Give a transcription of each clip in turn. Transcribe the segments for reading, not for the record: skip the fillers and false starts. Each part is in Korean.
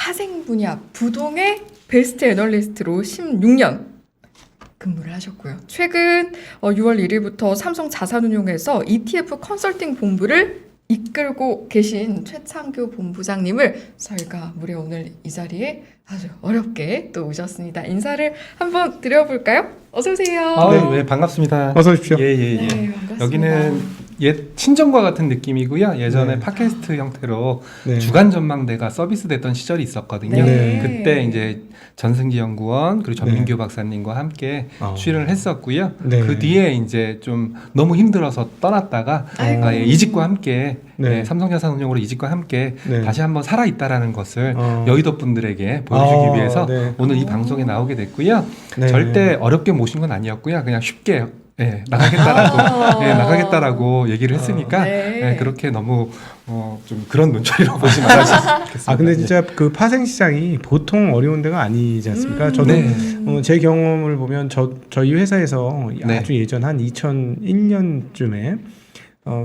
파생 분야 부동의 베스트 애널리스트로 16년 근무를 하셨고요. 최근 6월 1일부터 삼성 자산운용에서 ETF 컨설팅 본부를 이끌고 계신 최창규 본부장님을 저희가 무려 오늘 이 자리에 아주 어렵게 또 오셨습니다. 인사를 한번 드려볼까요? 어서 오세요. 네, 반갑습니다. 어서 오십시오. 네, 반갑습니다. 여기는 옛 친정과 같은 느낌이고요. 예전에 네. 팟캐스트 형태로 네. 주간 전망대가 서비스됐던 시절이 있었거든요. 네. 그때 이제 전승기 연구원 그리고 전민규 박사님과 함께 출연을 했었고요. 네. 그 뒤에 이제 좀 너무 힘들어서 떠났다가 아이고. 이직과 함께 네. 삼성자산운용으로 이직과 함께 네. 다시 한번 살아 있다라는 것을 어. 여의도 분들에게 보여주기 위해서 네. 오늘 이 방송에 나오게 됐고요. 네. 절대 어렵게 모신 건 아니었고요. 그냥 쉽게 나가겠다라고 얘기를 했으니까 네. 그렇게 너무 좀 그런 눈초리로 보지 말아주셨으면 좋겠습니다. 아 근데 진짜 그 파생 시장이 보통 어려운 데가 아니지 않습니까? 저도 네. 제 경험을 보면 저희 회사에서 네. 아주 예전 한 2001년쯤에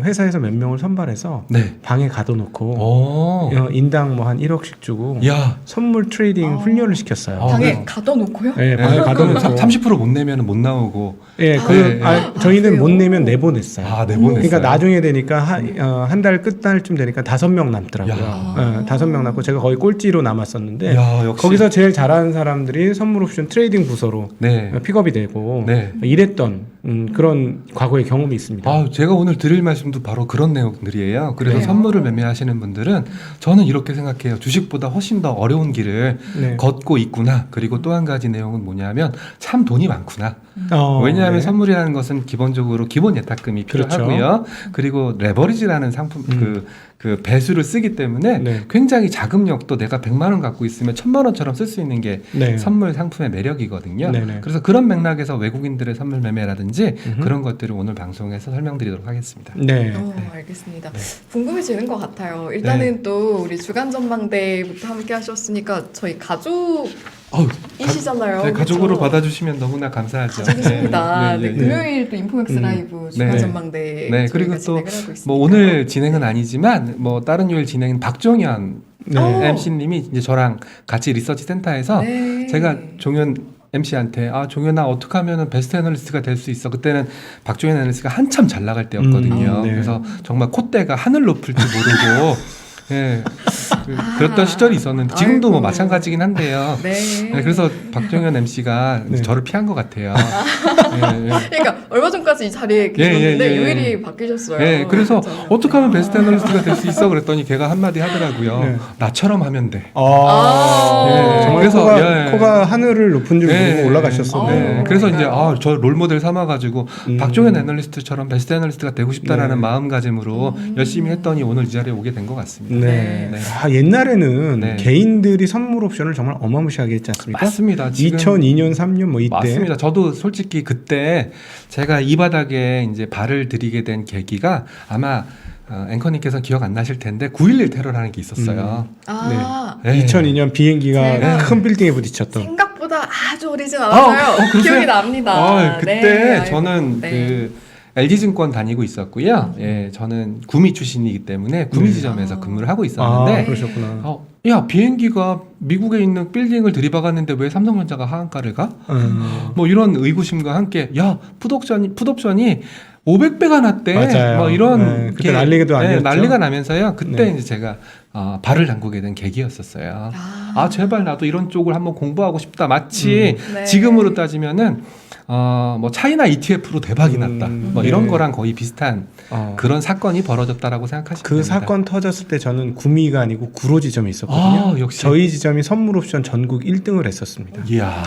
회사에서 몇 명을 선발해서 네. 방에 가둬놓고 오. 인당 뭐 한 1억씩 주고 야. 선물 트레이딩 훈련을 시켰어요. 방에 네. 가둬놓고요? 네, 방에 가둬놓고 30% 못 내면 못 나오고. 예, 저희는 그래요? 못 내면 내보냈어요. 내보냈어요. 그러니까 나중에 되니까 한 달 끝날쯤 되니까 5명 남더라고요. 야. 5명 남고 제가 거의 꼴찌로 남았었는데 야, 역시. 거기서 제일 잘하는 사람들이 선물 옵션 트레이딩 부서로 네. 픽업이 되고 네. 일했던 그런 과거의 경험이 있습니다. 제가 오늘 드릴 말씀도 바로 그런 내용들이에요. 그래서 그래요? 선물을 매매하시는 분들은 저는 이렇게 생각해요. 주식보다 훨씬 더 어려운 길을 네. 걷고 있구나. 그리고 또 한 가지 내용은 뭐냐면 참 돈이 많구나. 왜냐하면 네. 선물이라는 것은 기본적으로 기본 예탁금이 그렇죠. 필요하고요. 그리고 레버리지라는 상품 그 배수를 쓰기 때문에 네. 굉장히 자금력도 내가 100만 원 갖고 있으면 1000만 원처럼 쓸 수 있는 게 네. 선물 상품의 매력이거든요. 네네. 그래서 그런 맥락에서 외국인들의 선물 매매라든지 그런 것들을 오늘 방송에서 설명드리도록 하겠습니다. 네. 알겠습니다. 궁금해지는 것 같아요. 일단은 또 우리 주간 전망대부터 함께 하셨으니까 저희 가족이시잖아요. 네, 가족으로 그쵸? 받아주시면 너무나 감사하죠. 가족이십니다. 네, 네. 금요일 또 인포맥스 라이브 주간 네. 전망대 네, 저희가 그리고 또 진행을 하고 있습니다. 뭐 오늘 진행은 아니지만 뭐 다른 요일 진행은 박종현 네. MC님이 이제 저랑 같이 리서치 센터에서 네. 제가 종현 MC한테 종현아 어떻게 하면은 베스트 애널리스트가 될 수 있어. 그때는 박종현 애널리스트가 한참 잘 나갈 때였거든요. 네. 그래서 정말 콧대가 하늘 높을 줄 모르고 예, 그랬던 시절이 있었는데 지금도 뭐 아이고. 마찬가지긴 한데요. 네. 네, 그래서 박종현 MC가 네. 저를 피한 것 같아요. 그러니까 얼마 전까지 이 자리에 계셨는데 예. 요일이 바뀌셨어요. 네, 그래서 그렇죠. 어떻게 하면 베스트 애널리스트가 될 수 있어? 그랬더니 걔가 한마디 하더라고요. 네. 나처럼 하면 돼. 아. 정말 그래서, 코가 하늘을 높은 줄 모르고 네. 올라가셨었네. 네, 그래서 이제 저 롤모델 삼아가지고 박종현 애널리스트처럼 베스트 애널리스트가 되고 싶다라는 네. 마음가짐으로 열심히 했더니 오늘 이 자리에 오게 된 것 같습니다. 네. 네. 옛날에는 네. 개인들이 선물 옵션을 정말 어마무시하게 했지 않습니까? 맞습니다. 지금 2002년, 3년 뭐 이때. 맞습니다. 저도 솔직히 그때 제가 이 바닥에 이제 발을 들이게 된 계기가 아마 앵커님께서는 기억 안 나실 텐데 9.11 테러라는 게 있었어요. 네. 2002년 비행기가 제가 큰 빌딩에 부딪혔던. 생각보다 아주 오래진 않았어요. 그러세요? 기억이 납니다. 그때 네, 저는 네. 그 LG증권 다니고 있었고요. 예, 저는 구미 출신이기 때문에 구미 지점에서 근무를 하고 있었는데 그러셨구나. 야 비행기가 미국에 있는 빌딩을 들이박았는데 왜 삼성전자가 하한가를 가? 뭐 이런 의구심과 함께 야 풋옵션이 500배가 났대. 맞아요. 뭐 이런 네, 그때 난리도 아니었죠. 난리가 나면서요. 그때 네. 이제 제가 발을 담그게 된 계기였었어요. 제발 나도 이런 쪽을 한번 공부하고 싶다. 마치 네. 지금으로 따지면은 뭐 차이나 ETF로 대박이 났다. 뭐 이런 네. 거랑 거의 비슷한 그런 사건이 벌어졌다라고 생각하시면 그 됩니다. 사건 터졌을 때 저는 구미가 아니고 구로 지점에 있었거든요. 역시. 저희 지점이 선물 옵션 전국 1등을 했었습니다. 이야.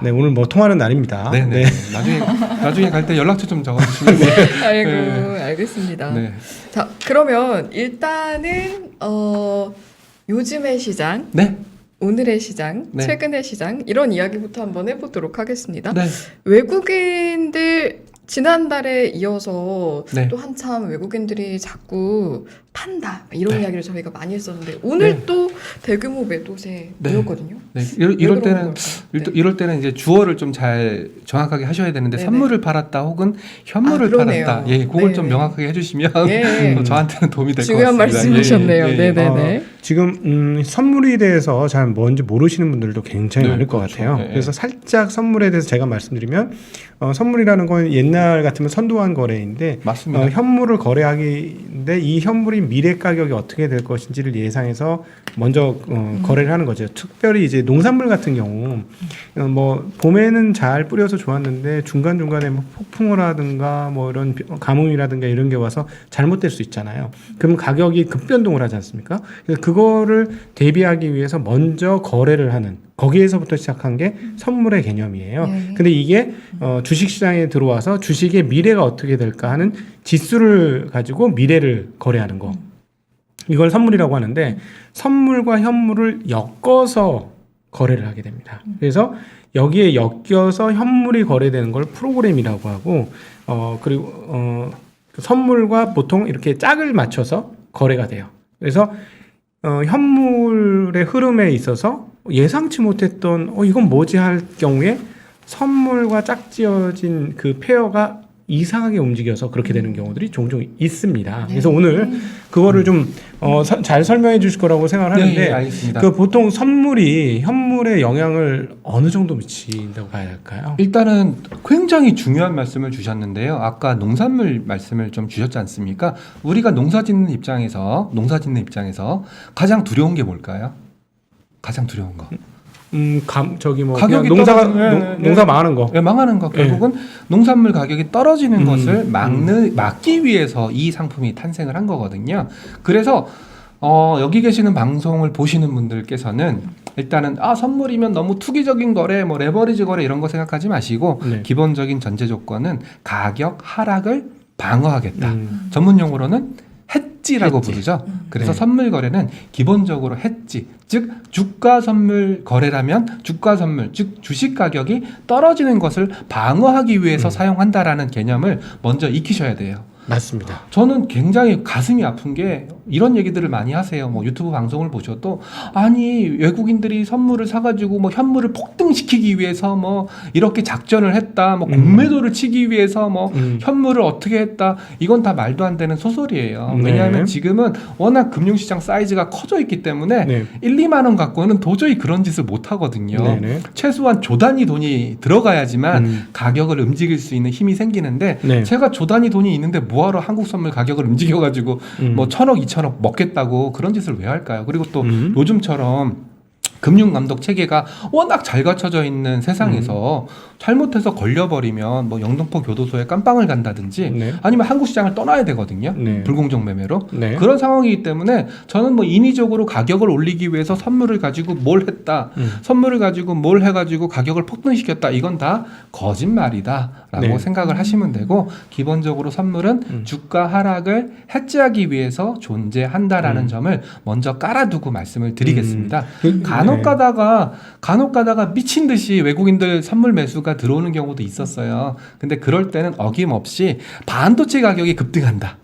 네, 오늘 뭐 통하는 날입니다. 네네. 나중에 갈 때 연락처 좀 적어주시면 돼요. 아이고 네. 알겠습니다. 네. 자 그러면 일단은 요즘의 시장, 네. 오늘의 시장, 네. 최근의 시장 이런 이야기부터 한번 해보도록 하겠습니다. 네. 외국인들 지난달에 이어서 네. 또 한참 외국인들이 자꾸 판다 이런 이야기를 저희가 많이 했었는데 오늘 또 대규모 매도세 보였거든요. 네. 이럴 때는 걸까요? 이럴 때는 이제 주어를 좀 잘 정확하게 하셔야 되는데 네네. 선물을 팔았다 혹은 현물을 그러네요. 팔았다. 예, 그걸 좀 네. 명확하게 해주시면 예. 저한테는 도움이 될 것 같습니다. 중요한 말씀이셨네요. 예, 예, 예. 네네네. 지금 선물에 대해서 잘 뭔지 모르시는 분들도 굉장히 네, 많을 것 그렇죠. 같아요. 네. 그래서 살짝 선물에 대해서 제가 말씀드리면 선물이라는 건 옛날 같으면 선도한 거래인데 맞습니다. 현물을 거래하기인데 이 현물이 미래 가격이 어떻게 될 것인지를 예상해서 먼저 거래를 하는 거죠. 특별히 이제 농산물 같은 경우 뭐 봄에는 잘 뿌려서 좋았는데 중간 중간에 뭐 폭풍을 하든가 뭐 이런 가뭄이라든가 이런 게 와서 잘못될 수 있잖아요. 그럼 가격이 급변동을 하지 않습니까? 그래서 그거를 대비하기 위해서 먼저 거래를 하는 거기에서부터 시작한 게 선물의 개념이에요. 네. 근데 이게 주식시장에 들어와서 주식의 미래가 어떻게 될까 하는 지수를 가지고 미래를 거래하는 거. 이걸 선물이라고 하는데 선물과 현물을 엮어서 거래를 하게 됩니다. 그래서 여기에 엮여서 현물이 거래되는 걸 프로그램이라고 하고 그리고 선물과 보통 이렇게 짝을 맞춰서 거래가 돼요. 그래서 현물의 흐름에 있어서 예상치 못했던 이건 뭐지 할 경우에 선물과 짝지어진 그 페어가 이상하게 움직여서 그렇게 되는 경우들이 종종 있습니다. 그래서 오늘 그거를 좀 잘 설명해 주실 거라고 생각을 하는데 네, 알겠습니다. 그 보통 선물이 현물에 영향을 어느 정도 미친다고 봐야 할까요? 일단은 굉장히 중요한 말씀을 주셨는데요. 아까 농산물 말씀을 좀 주셨지 않습니까? 우리가 농사 짓는 입장에서 가장 두려운 게 뭘까요? 가장 두려운 거. 저기 뭐 가격이 그냥 떨어지는- 농사 망하는 거. 네, 망하는 거. 결국은 농산물 가격이 떨어지는 것을 막기 위해서 이 상품이 탄생을 한 거거든요. 그래서 여기 계시는 방송을 보시는 분들께서는 일단은 선물이면 너무 투기적인 거래, 뭐 레버리지 거래 이런 거 생각하지 마시고 네. 기본적인 전제 조건은 가격 하락을 방어하겠다. 전문 용어로는 해지라고 부르죠. 그래서 네. 선물 거래는 기본적으로 해지, 즉 주가 선물 거래라면 주가 선물, 즉 주식 가격이 떨어지는 것을 방어하기 위해서 사용한다라는 개념을 먼저 익히셔야 돼요. 맞습니다. 저는 굉장히 가슴이 아픈 게 이런 얘기들을 많이 하세요. 뭐 유튜브 방송을 보셔도 아니 외국인들이 선물을 사가지고 뭐 현물을 폭등시키기 위해서 뭐 이렇게 작전을 했다. 뭐 공매도를 치기 위해서 뭐 현물을 어떻게 했다. 이건 다 말도 안 되는 소설이에요. 네. 왜냐하면 지금은 워낙 금융시장 사이즈가 커져 있기 때문에 네. 1, 2만 원 갖고는 도저히 그런 짓을 못 하거든요. 네네. 최소한 조 단위 돈이 들어가야지만 가격을 움직일 수 있는 힘이 생기는데 네. 제가 조 단위 돈이 있는데 뭐하러 한국 선물 가격을 움직여가지고 뭐 1,000억, 2,000억 먹겠다고 그런 짓을 왜 할까요? 그리고 또 요즘처럼 금융감독 체계가 워낙 잘 갖춰져 있는 세상에서 잘못해서 걸려버리면 뭐 영등포 교도소에 깜빵을 간다든지 네. 아니면 한국 시장을 떠나야 되거든요. 네. 불공정 매매로. 네. 그런 상황이기 때문에 저는 뭐 인위적으로 가격을 올리기 위해서 선물을 가지고 뭘 했다. 선물을 가지고 뭘 해가지고 가격을 폭등시켰다. 이건 다 거짓말이다라고 네. 생각을 하시면 되고 기본적으로 선물은 주가 하락을 해지하기 위해서 존재한다라는 점을 먼저 깔아두고 말씀을 드리겠습니다. 간혹 가다가 미친 듯이 외국인들 선물 매수가 들어오는 경우도 있었어요. 근데 그럴 때는 어김없이 반도체 가격이 급등한다.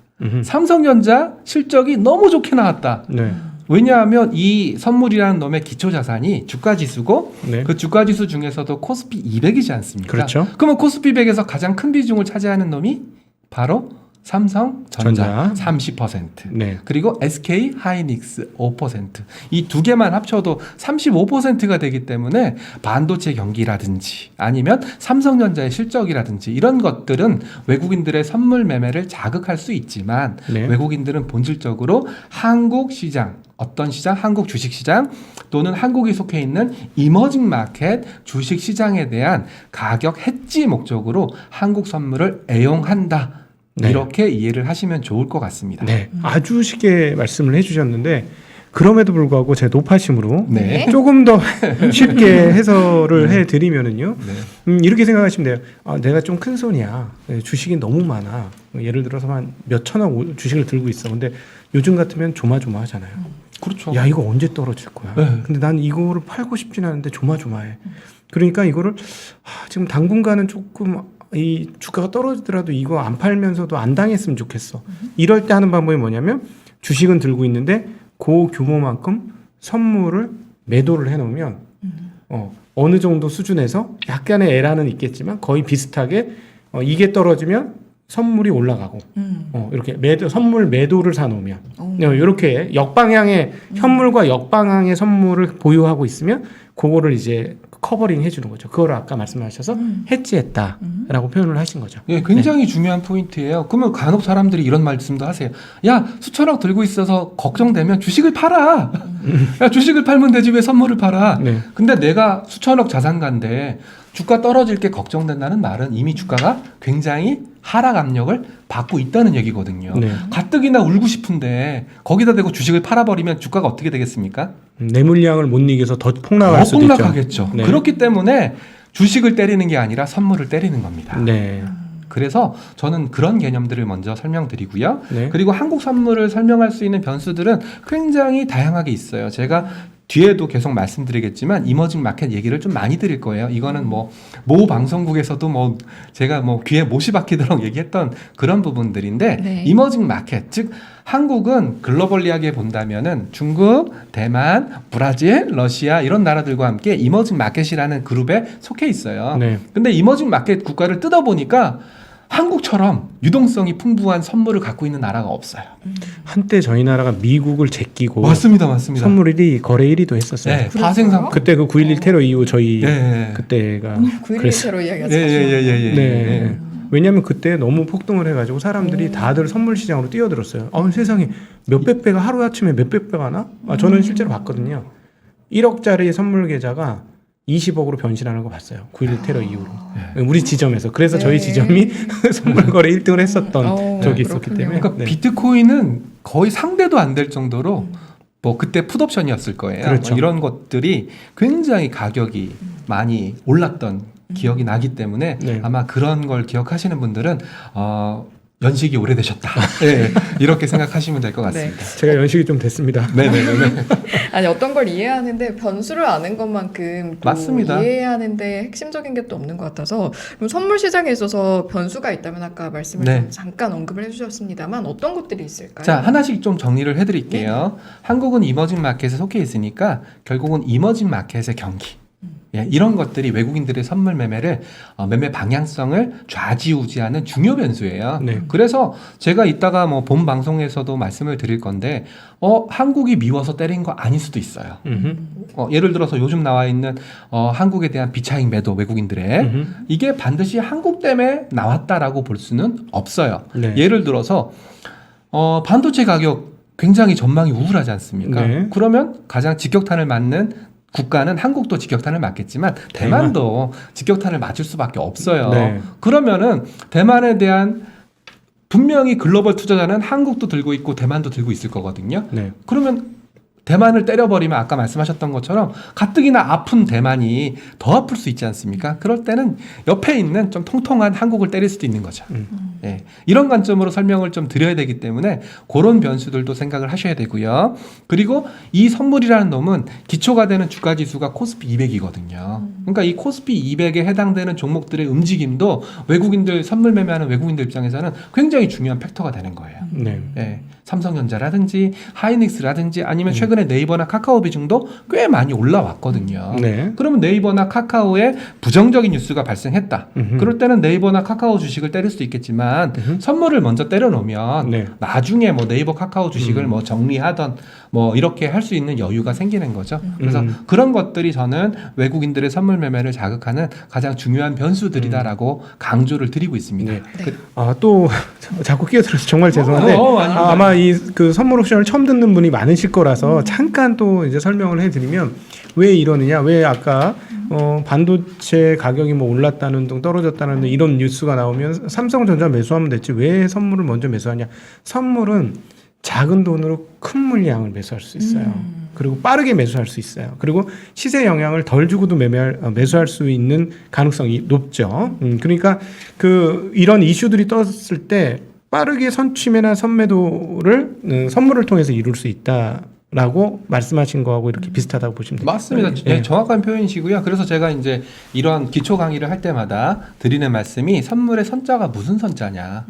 삼성전자 실적이 너무 좋게 나왔다. 네. 왜냐하면 이 선물이라는 놈의 기초 자산이 주가 지수고 네. 그 주가 지수 중에서도 코스피 200이지 않습니까? 그렇죠. 그러면 코스피 100에서 가장 큰 비중을 차지하는 놈이 바로 삼성전자 30%. 네. 그리고 SK 하이닉스 5%. 이 두 개만 합쳐도 35%가 되기 때문에 반도체 경기라든지 아니면 삼성전자의 실적이라든지 이런 것들은 외국인들의 선물 매매를 자극할 수 있지만 네. 외국인들은 본질적으로 한국 시장, 어떤 시장, 한국 주식 시장 또는 한국이 속해 있는 이머징 마켓 주식 시장에 대한 가격 해지 목적으로 한국 선물을 애용한다. 네. 이렇게 이해를 하시면 좋을 것 같습니다. 네. 아주 쉽게 말씀을 해주셨는데 그럼에도 불구하고 제 노파심으로 네. 조금 더 쉽게 해설을 해드리면은요. 이렇게 생각하시면 돼요. 내가 좀 큰 손이야. 주식이 너무 많아. 예를 들어서 한 몇 천억 주식을 들고 있어. 근데 요즘 같으면 조마조마하잖아요. 그렇죠. 야 이거 언제 떨어질 거야. 네. 근데 난 이거를 팔고 싶진 않은데 조마조마해. 그러니까 이거를 지금 당분간은 조금 이 주가가 떨어지더라도 이거 안 팔면서도 안 당했으면 좋겠어. 이럴 때 하는 방법이 뭐냐면 주식은 들고 있는데 그 규모만큼 선물을 매도를 해놓으면 어느 정도 수준에서 약간의 에러는 있겠지만 거의 비슷하게 이게 떨어지면 선물이 올라가고 이렇게 선물 매도를 사놓으면 이렇게 역방향의 현물과 역방향의 선물을 보유하고 있으면 그거를 이제 커버링 해주는 거죠. 그거를 아까 말씀하셔서 해지했다라고 표현을 하신 거죠. 예, 굉장히 중요한 포인트예요. 그러면 간혹 사람들이 이런 말씀도 하세요. 야, 수천억 들고 있어서 걱정되면 주식을 팔아. 야, 주식을 팔면 되지 왜 선물을 팔아. 네. 근데 내가 수천억 자산가인데 주가 떨어질 게 걱정된다는 말은 이미 주가가 굉장히 하락 압력을 받고 있다는 얘기거든요. 네. 가뜩이나 울고 싶은데 거기다 대고 주식을 팔아버리면 주가가 어떻게 되겠습니까? 내 물량을 못 이겨서 더 폭락할 수도 있죠. 폭락하겠죠. 네. 그렇기 때문에 주식을 때리는 게 아니라 선물을 때리는 겁니다. 네. 그래서 저는 그런 개념들을 먼저 설명드리고요. 네. 그리고 한국 선물을 설명할 수 있는 변수들은 굉장히 다양하게 있어요. 제가 뒤에도 계속 말씀드리겠지만 이머징 마켓 얘기를 좀 많이 드릴 거예요. 이거는 모 방송국에서도 제가 귀에 못이 박히도록 얘기했던 그런 부분들인데 네. 이머징 마켓, 즉 한국은 글로벌리하게 본다면은 중국, 대만, 브라질, 러시아 이런 나라들과 함께 이머징 마켓이라는 그룹에 속해 있어요. 네. 근데 이머징 마켓 국가를 뜯어보니까 한국처럼 유동성이 풍부한 선물을 갖고 있는 나라가 없어요. 한때 저희 나라가 미국을 제끼고 맞습니다. 선물 1위, 거래 1위도 했었어요. 네, 파생상. 그때 그 9.11 테러 이후 저희 네. 그때가 9.11 그랬어요. 테러 이야기하죠. 네. 왜냐하면 그때 너무 폭등을 해가지고 사람들이 다들 선물 시장으로 뛰어들었어요. 세상에 몇백 배가 하루아침에 몇백 배가 나? 저는 실제로 봤거든요. 1억짜리 선물 계좌가 20억으로 변신하는 거 봤어요. 9.11 테러 이후로. 우리 지점에서. 그래서 저희 지점이 선물 거래 1등을 했었던 적이 있었기 그렇군요. 때문에. 그러니까 네. 비트코인은 거의 상대도 안 될 정도로 그때 풋옵션이었을 거예요. 그렇죠. 이런 것들이 굉장히 가격이 많이 올랐던 기억이 나기 때문에 네. 아마 그런 걸 기억하시는 분들은 연식이 오래되셨다. 네, 이렇게 생각하시면 될 것 같습니다. 제가 연식이 좀 됐습니다. 네네네. 아니 어떤 걸 이해하는데 변수를 아는 것만큼 또 맞습니다. 이해하는데 핵심적인 게 또 없는 것 같아서 그럼 선물 시장에 있어서 변수가 있다면 아까 말씀을 네. 좀 잠깐 언급을 해주셨습니다만 어떤 것들이 있을까요? 자, 하나씩 좀 정리를 해드릴게요. 한국은 이머징 마켓에 속해 있으니까 결국은 이머징 마켓의 경기. 예, 이런 것들이 외국인들의 선물 매매를 매매 방향성을 좌지우지하는 중요 변수예요. 네. 그래서 제가 이따가 본 방송에서도 말씀을 드릴 건데 한국이 미워서 때린 거 아닐 수도 있어요. 예를 들어서 요즘 나와 있는 한국에 대한 비차익 매도 외국인들의 이게 반드시 한국 때문에 나왔다라고 볼 수는 없어요. 네. 예를 들어서 반도체 가격 굉장히 전망이 우울하지 않습니까? 네. 그러면 가장 직격탄을 맞는 국가는 한국도 직격탄을 맞겠지만 대만도 직격탄을 맞을 수밖에 없어요. 네. 그러면은 대만에 대한 분명히 글로벌 투자자는 한국도 들고 있고 대만도 들고 있을 거거든요. 네. 그러면 대만을 때려버리면 아까 말씀하셨던 것처럼 가뜩이나 아픈 대만이 더 아플 수 있지 않습니까? 그럴 때는 옆에 있는 좀 통통한 한국을 때릴 수도 있는 거죠. 예, 이런 관점으로 설명을 좀 드려야 되기 때문에 그런 변수들도 생각을 하셔야 되고요. 그리고 이 선물이라는 놈은 기초가 되는 주가지수가 코스피 200이거든요. 그러니까 이 코스피 200에 해당되는 종목들의 움직임도 외국인들 선물 매매하는 외국인들 입장에서는 굉장히 중요한 팩터가 되는 거예요. 네. 예, 삼성전자라든지 하이닉스라든지 아니면 최근에 네이버나 카카오 비중도 꽤 많이 올라왔거든요. 네. 그러면 네이버나 카카오에 부정적인 뉴스가 발생했다. 그럴 때는 네이버나 카카오 주식을 때릴 수도 있겠지만 선물을 먼저 때려놓으면 네. 나중에 네이버 카카오 주식을 정리하던 이렇게 할 수 있는 여유가 생기는 거죠. 그래서 그런 것들이 저는 외국인들의 선물 매매를 자극하는 가장 중요한 변수들이다라고 강조를 드리고 있습니다. 네. 그- 또 자꾸 끼어들어서 정말 죄송한데 아닙니다. 아마 이 그 선물 옵션을 처음 듣는 분이 많으실 거라서 잠깐 또 이제 설명을 해드리면 왜 이러느냐, 왜 아까 반도체 가격이 올랐다는 등 떨어졌다는 등 이런 뉴스가 나오면 삼성전자 매수하면 됐지 왜 선물을 먼저 매수하냐? 선물은 작은 돈으로 큰 물량을 매수할 수 있어요. 그리고 빠르게 매수할 수 있어요. 그리고 시세 영향을 덜 주고도 매수할 수 있는 가능성이 높죠. 그러니까 이런 이슈들이 떴을 때 빠르게 선취매나 선매도를 선물을 통해서 이룰 수 있다라고 말씀하신 거하고 이렇게 비슷하다고 보시면 됩니다. 맞습니다. 네. 정확한 표현이시고요. 그래서 제가 이제 이런 기초 강의를 할 때마다 드리는 말씀이 선물의 선자가 무슨 선자냐.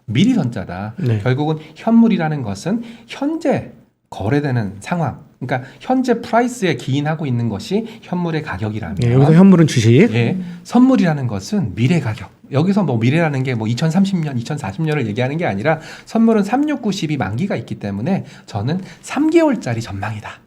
미리선자다. 네. 결국은 현물이라는 것은 현재 거래되는 상황, 그러니까 현재 프라이스에 기인하고 있는 것이 현물의 가격이라면 네, 여기서 현물은 주식. 예, 선물이라는 것은 미래 가격. 여기서 뭐 미래라는 게 뭐 2030년, 2040년을 얘기하는 게 아니라 선물은 3690이 만기가 있기 때문에 저는 3개월짜리 전망이다.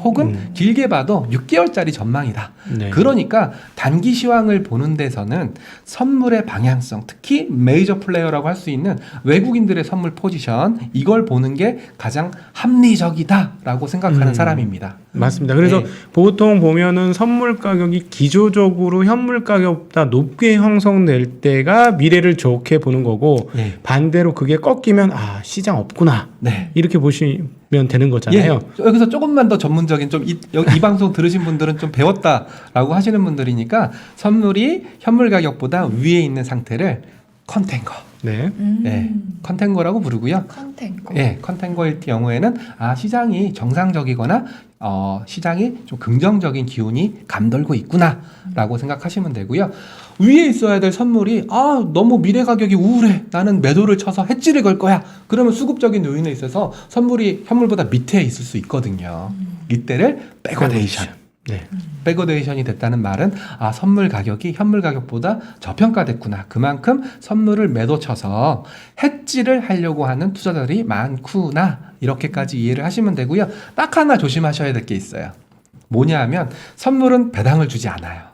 혹은 길게 봐도 6개월짜리 전망이다. 네. 그러니까 단기 시황을 보는 데서는 선물의 방향성, 특히 메이저 플레이어라고 할 수 있는 외국인들의 선물 포지션, 이걸 보는 게 가장 합리적이다라고 생각하는 사람입니다. 맞습니다. 그래서 네. 보통 보면은 선물 가격이 기조적으로 현물 가격보다 높게 형성될 때가 미래를 좋게 보는 거고 네. 반대로 그게 꺾이면 아 시장 없구나 네. 이렇게 보시면 되는 거잖아요. 예, 여기서 조금만 더 전문적인 좀 이 방송 들으신 분들은 좀 배웠다라고 하시는 분들이니까 선물이 현물 가격보다 위에 있는 상태를 컨탱거. 네. 예, 컨탱거라고 부르고요. 컨텐거. 예, 컨탱거일 경우에는 시장이 정상적이거나 시장이 좀 긍정적인 기운이 감돌고 있구나라고 생각하시면 되고요. 위에 있어야 될 선물이 너무 미래 가격이 우울해. 나는 매도를 쳐서 해지를 걸 거야. 그러면 수급적인 요인에 있어서 선물이 현물보다 밑에 있을 수 있거든요. 이때를 백어데이션. 네. 백어데이션이 됐다는 말은 선물 가격이 현물 가격보다 저평가됐구나. 그만큼 선물을 매도 쳐서 해지를 하려고 하는 투자자들이 많구나. 이렇게까지 이해를 하시면 되고요. 딱 하나 조심하셔야 될 게 있어요. 뭐냐 하면 선물은 배당을 주지 않아요.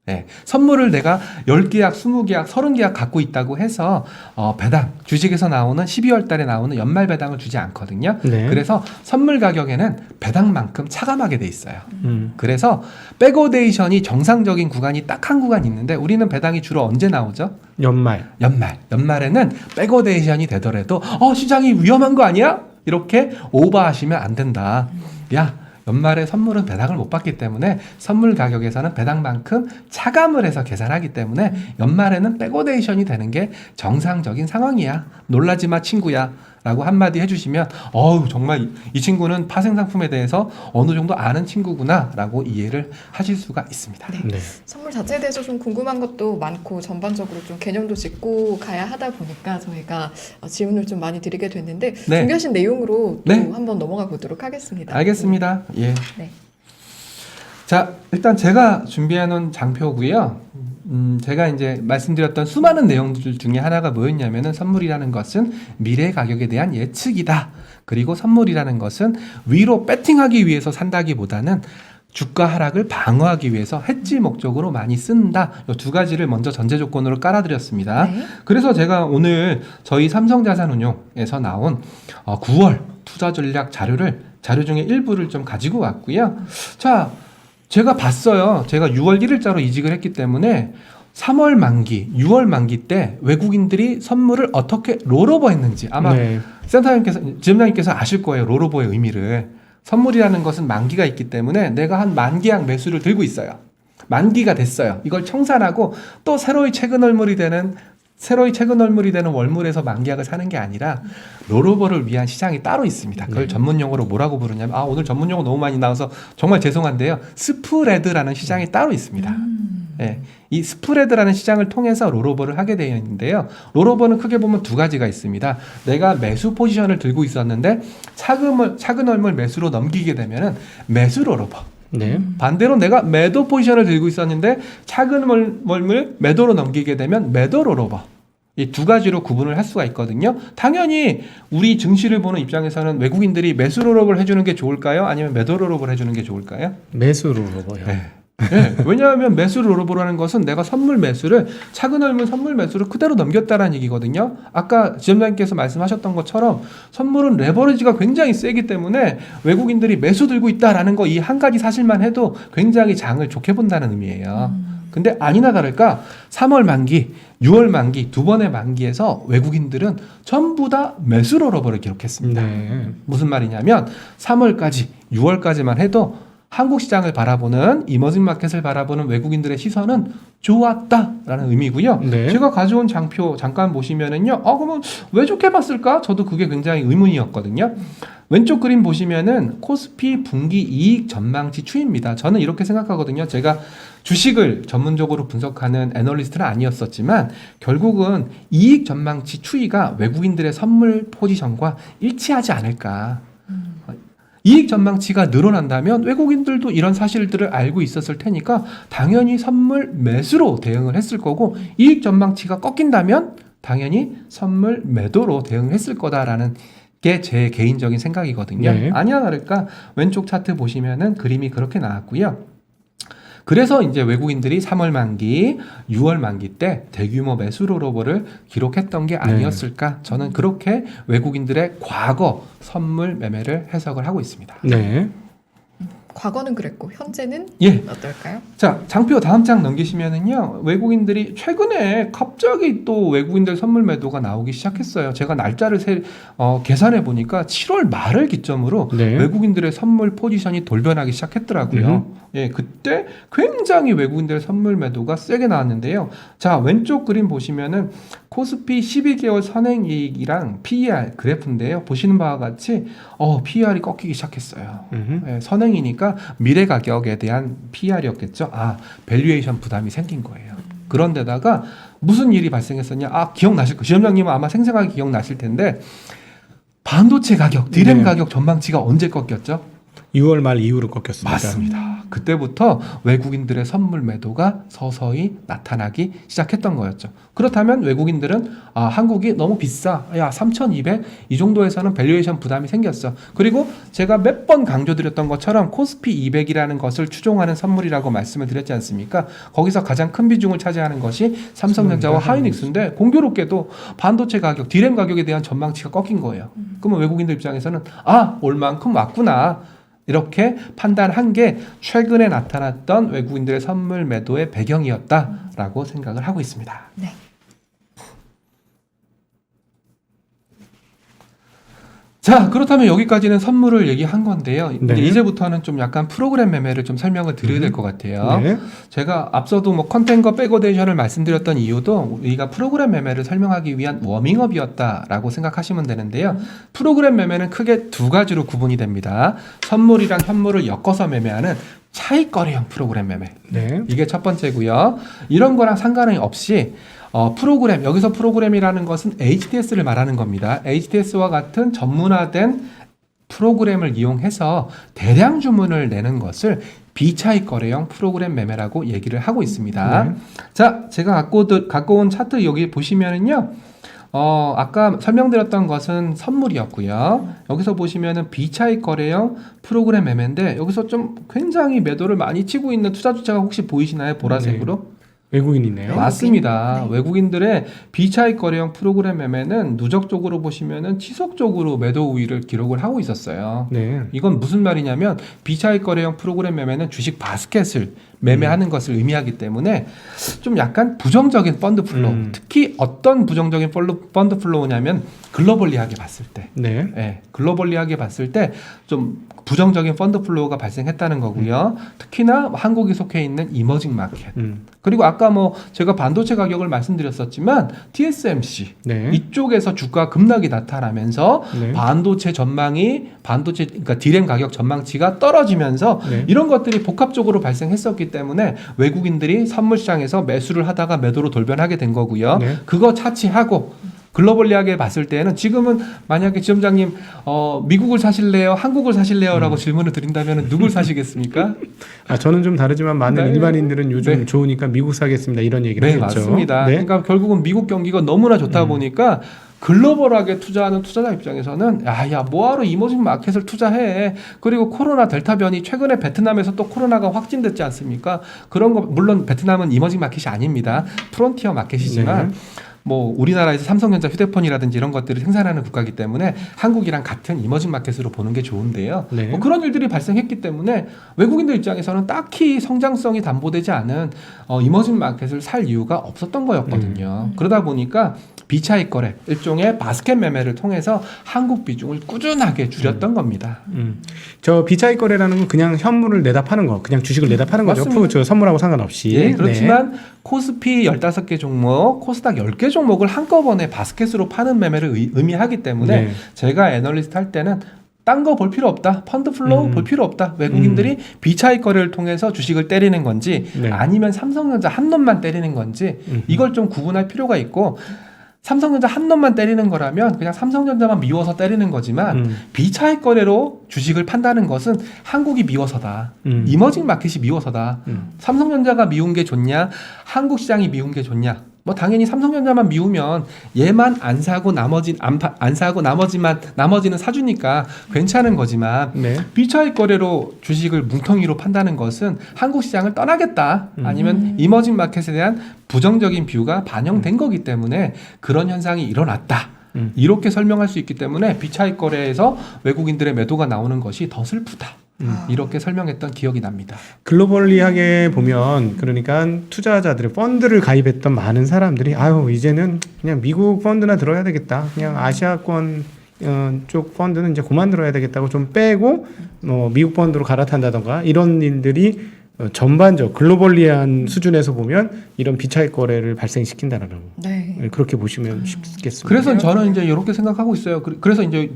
네, 선물을 내가 10계약, 20계약, 30계약 갖고 있다고 해서 배당, 주식에서 나오는 12월 달에 나오는 연말 배당을 주지 않거든요. 네. 그래서 선물 가격에는 배당만큼 차감하게 돼 있어요. 그래서 백어데이션이 정상적인 구간이 딱 한 구간 있는데 우리는 배당이 주로 언제 나오죠? 연말. 연말에는 백어데이션이 되더라도 시장이 위험한 거 아니야? 이렇게 오버하시면 안 된다. 야, 연말에 선물은 배당을 못 받기 때문에 선물 가격에서는 배당만큼 차감을 해서 계산하기 때문에 연말에는 백어데이션이 되는 게 정상적인 상황이야. 놀라지 마 친구야 라고 한마디 해주시면 정말 이 친구는 파생상품에 대해서 어느 정도 아는 친구구나 라고 이해를 하실 수가 있습니다. 네. 네. 선물 자체에 대해서 좀 궁금한 것도 많고 전반적으로 좀 개념도 짚고 가야 하다 보니까 저희가 질문을 좀 많이 드리게 됐는데 네. 준비하신 내용으로 또 네. 한번 넘어가 보도록 하겠습니다. 알겠습니다. 예. 네. 자, 일단 제가 준비해놓은 장표고요. 제가 이제 말씀드렸던 수많은 내용들 중에 하나가 뭐였냐면은 선물이라는 것은 미래 가격에 대한 예측이다. 그리고 선물이라는 것은 위로 배팅하기 위해서 산다기보다는 주가 하락을 방어하기 위해서 해지 목적으로 많이 쓴다. 이 두 가지를 먼저 전제 조건으로 깔아드렸습니다. 네. 그래서 제가 오늘 저희 삼성자산운용에서 나온 9월 투자 전략 자료 중에 일부를 좀 가지고 왔고요. 자, 제가 봤어요. 제가 6월 1일자로 이직을 했기 때문에 3월 만기, 6월 만기 때 외국인들이 선물을 어떻게 롤오버 했는지 아마 네. 지점장님께서 아실 거예요. 롤오버의 의미를. 선물이라는 것은 만기가 있기 때문에 내가 한 만기약 매수를 들고 있어요. 만기가 됐어요. 이걸 청산하고 또 새로이 최근 얼물이 되는 월물에서 만기약을 사는 게 아니라 롤오버를 위한 시장이 따로 있습니다. 그걸 전문 용어로 뭐라고 부르냐면 오늘 전문 용어 너무 많이 나와서 정말 죄송한데요. 스프레드라는 시장이 따로 있습니다. 네, 이 스프레드라는 시장을 통해서 롤오버를 하게 되어 있는데요. 롤오버는 크게 보면 두 가지가 있습니다. 내가 매수 포지션을 들고 있었는데 차근 얼물 매수로 넘기게 되면은 매수 롤오버. 네. 반대로 내가 매도 포지션을 들고 있었는데 차근 월물 매도로 넘기게 되면 매도 롤오버. 이 두 가지로 구분을 할 수가 있거든요. 당연히 우리 증시를 보는 입장에서는 외국인들이 매수 롤오버를 해주는 게 좋을까요? 아니면 매도 롤오버를 해주는 게 좋을까요? 매수로 먹어요. 네. 네. 왜냐하면 매수 롤오버라는 것은 내가 선물 매수를 차근 얼물 선물 매수를 그대로 넘겼다라는 얘기거든요. 아까 지점장님께서 말씀하셨던 것처럼 선물은 레버리지가 굉장히 세기 때문에 외국인들이 매수 들고 있다라는 거 이 한 가지 사실만 해도 굉장히 장을 좋게 본다는 의미예요. 근데 아니나 다를까 3월 만기, 6월 만기 두 번의 만기에서 외국인들은 전부 다 매수 롤오버를 기록했습니다. 네. 무슨 말이냐면 3월까지, 6월까지만 해도 한국 시장을 바라보는 이머징 마켓을 바라보는 외국인들의 시선은 좋았다라는 의미고요. 네. 제가 가져온 장표 잠깐 보시면은요. 그러면 왜 좋게 봤을까? 저도 그게 굉장히 의문이었거든요. 왼쪽 그림 보시면은 코스피 분기 이익 전망치 추이입니다. 저는 이렇게 생각하거든요. 제가 주식을 전문적으로 분석하는 애널리스트는 아니었었지만 결국은 이익 전망치 추이가 외국인들의 선물 포지션과 일치하지 않을까. 이익 전망치가 늘어난다면 외국인들도 이런 사실들을 알고 있었을 테니까 당연히 선물 매수로 대응을 했을 거고, 이익 전망치가 꺾인다면 당연히 선물 매도로 대응했을 거다라는 게 제 개인적인 생각이거든요. 네. 아니나 다를까 왼쪽 차트 보시면은 그림이 그렇게 나왔고요. 그래서 이제 외국인들이 3월 만기, 6월 만기 때 대규모 매수 롤오버를 기록했던 게 아니었을까? 저는 그렇게 외국인들의 과거 선물 매매를 해석을 하고 있습니다. 네. 과거는 그랬고 현재는 예. 어떨까요? 자, 장표 다음 장 넘기시면은요. 외국인들이 최근에 갑자기 또 외국인들 선물 매도가 나오기 시작했어요. 제가 날짜를 계산해 보니까 7월 말을 기점으로 네. 외국인들의 선물 포지션이 돌변하기 시작했더라고요. 예, 그때 굉장히 외국인들의 선물 매도가 세게 나왔는데요. 자, 왼쪽 그림 보시면은 코스피 12개월 선행이익이랑 PER 그래프인데요. 보시는 바와 같이 PER이 꺾이기 시작했어요. 예, 선행이니까 미래 가격에 대한 PER이었겠죠. 밸류에이션 부담이 생긴 거예요. 그런데다가 무슨 일이 발생했었냐? 기억나실 거예요. 지점장님은 아마 생생하게 기억나실 텐데 반도체 가격, 디램 네. 가격 전망치가 언제 꺾였죠? 6월 말 이후로 꺾였습니다. 맞습니다. 그때부터 외국인들의 선물 매도가 서서히 나타나기 시작했던 거였죠. 그렇다면 외국인들은 한국이 너무 비싸. 3,200 이 정도에서는 밸류에이션 부담이 생겼어. 그리고 제가 몇 번 강조드렸던 것처럼 코스피 200이라는 것을 추종하는 선물이라고 말씀을 드렸지 않습니까? 거기서 가장 큰 비중을 차지하는 것이 삼성전자와 하이닉스인데 공교롭게도 반도체 가격, 디램 가격에 대한 전망치가 꺾인 거예요. 그러면 외국인들 입장에서는 올 만큼 왔구나. 이렇게 판단한 게 최근에 나타났던 외국인들의 선물 매도의 배경이었다라고 생각을 하고 있습니다. 네. 자, 그렇다면 여기까지는 선물을 얘기한 건데요. 네. 이제부터는 좀 약간 프로그램 매매를 좀 설명을 드려야 될 것 같아요. 네. 제가 앞서도 컨텐과 백오데이션을 말씀드렸던 이유도 우리가 프로그램 매매를 설명하기 위한 워밍업이었다라고 생각하시면 되는데요. 프로그램 매매는 크게 두 가지로 구분이 됩니다. 선물이랑 현물을 엮어서 매매하는 차익거래형 프로그램 매매. 네. 이게 첫 번째고요. 이런 거랑 상관이 없이 프로그램, 여기서 프로그램이라는 것은 HTS를 말하는 겁니다. HTS와 같은 전문화된 프로그램을 이용해서 대량 주문을 내는 것을 비차익 거래형 프로그램 매매라고 얘기를 하고 있습니다. 네. 자, 제가 갖고 온 차트 여기 보시면은요. 아까 설명드렸던 것은 선물이었고요. 여기서 보시면은 비차익 거래형 프로그램 매매인데 여기서 좀 굉장히 매도를 많이 치고 있는 투자 주체가 혹시 보이시나요? 보라색으로? 외국인이네요. 맞습니다. 네. 외국인들의 비차익 거래형 프로그램 매매는 누적적으로 보시면은 지속적으로 매도 우위를 기록을 하고 있었어요. 네. 이건 무슨 말이냐면 비차익 거래형 프로그램 매매는 주식 바스켓을 매매하는 것을 의미하기 때문에 좀 약간 부정적인 펀드 플로우, 특히 어떤 부정적인 펀드 플로우냐면 글로벌리하게 봤을 때, 네. 예, 글로벌리하게 봤을 때 좀 부정적인 펀드 플로우가 발생했다는 거고요. 특히나 한국이 속해 있는 이머징 마켓. 그리고 아까 제가 반도체 가격을 말씀드렸었지만 TSMC 네. 이쪽에서 주가 급락이 나타나면서 네. 반도체 그러니까 디램 가격 전망치가 떨어지면서 네. 이런 것들이 복합적으로 발생했었기 때문에 외국인들이 선물 시장에서 매수를 하다가 매도로 돌변하게 된 거고요. 네. 그거 차치하고 글로벌리하게 봤을 때는 지금은 만약에 지점장님 미국을 사실래요? 한국을 사실래요? 라고 질문을 드린다면 누굴 사시겠습니까? 저는 좀 다르지만 많은 네. 일반인들은 요즘 네. 좋으니까 미국 사겠습니다. 이런 얘기를 네, 하겠죠. 맞습니다. 네. 그러니까 결국은 미국 경기가 너무나 좋다 보니까 글로벌하게 투자하는 투자자 입장에서는 뭐하러 이머징 마켓을 투자해. 그리고 코로나 델타 변이 최근에 베트남에서 또 코로나가 확진됐지 않습니까? 그런 거 물론 베트남은 이머징 마켓이 아닙니다. 프론티어 마켓이지만 네. 뭐 우리나라에서 삼성전자 휴대폰이라든지 이런 것들을 생산하는 국가이기 때문에 한국이랑 같은 이머징 마켓으로 보는 게 좋은데요. 네. 뭐 그런 일들이 발생했기 때문에 외국인들 입장에서는 딱히 성장성이 담보되지 않은 이머징 마켓을 살 이유가 없었던 거였거든요. 그러다 보니까 비차익 거래, 일종의 바스켓 매매를 통해서 한국 비중을 꾸준하게 줄였던 겁니다. 저 비차익 거래라는 건 그냥 현물을 내다 파는 거, 그냥 주식을 내다 파는 거죠. 맞습니다. 저 선물하고 상관없이. 예, 그렇지만 코스피 15개 종목, 코스닥 10개 종목을 한꺼번에 바스켓으로 파는 매매를 의미하기 때문에 네. 제가 애널리스트 할 때는 딴 거 볼 필요 없다. 펀드 플로우 볼 필요 없다. 외국인들이 비차익 거래를 통해서 주식을 때리는 건지 네. 아니면 삼성전자 한 놈만 때리는 건지 이걸 좀 구분할 필요가 있고 삼성전자 한 놈만 때리는 거라면 그냥 삼성전자만 미워서 때리는 거지만 비차익 거래로 주식을 판다는 것은 한국이 미워서다. 이머징 마켓이 미워서다. 삼성전자가 미운 게 좋냐? 한국 시장이 미운 게 좋냐? 뭐 당연히 삼성전자만 미우면 얘만 안 사고 안 사고 나머지는 사주니까 괜찮은 거지만 네. 비차익 거래로 주식을 뭉텅이로 판다는 것은 한국 시장을 떠나겠다 아니면 이머징 마켓에 대한 부정적인 뷰가 반영된 거기 때문에 그런 현상이 일어났다. 이렇게 설명할 수 있기 때문에 비차익 거래에서 외국인들의 매도가 나오는 것이 더 슬프다. 이렇게 설명했던 기억이 납니다. 글로벌리하게 보면 그러니까 투자자들이 펀드를 가입했던 많은 사람들이 아유 이제는 그냥 미국 펀드나 들어야 되겠다. 그냥 아시아권 쪽 펀드는 이제 그만 들어야 되겠다고 좀 빼고 미국 펀드로 갈아탄다던가 이런 일들이 전반적 글로벌리한 수준에서 보면 이런 비차익 거래를 발생시킨다라는 네. 그렇게 보시면 쉽겠습니다. 그래서 저는 이제 이렇게 생각하고 있어요. 그래서 이제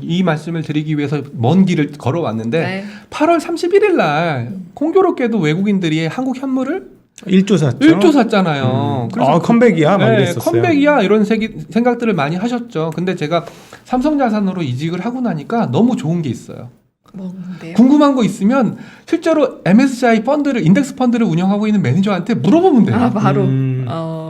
이 말씀을 드리기 위해서 먼 길을 걸어왔는데 네. 8월 31일 날 공교롭게도 외국인들이 한국 현물을 1조 샀죠. 1조 샀잖아요. 그래서 컴백이야 막 네, 이랬었어요. 컴백이야 이런 생각들을 많이 하셨죠. 근데 제가 삼성자산으로 이직을 하고 나니까 너무 좋은 게 있어요. 뭔데요? 궁금한 거 있으면 실제로 MSCI 펀드를 인덱스 펀드를 운영하고 있는 매니저한테 물어보면 돼요. 아 바로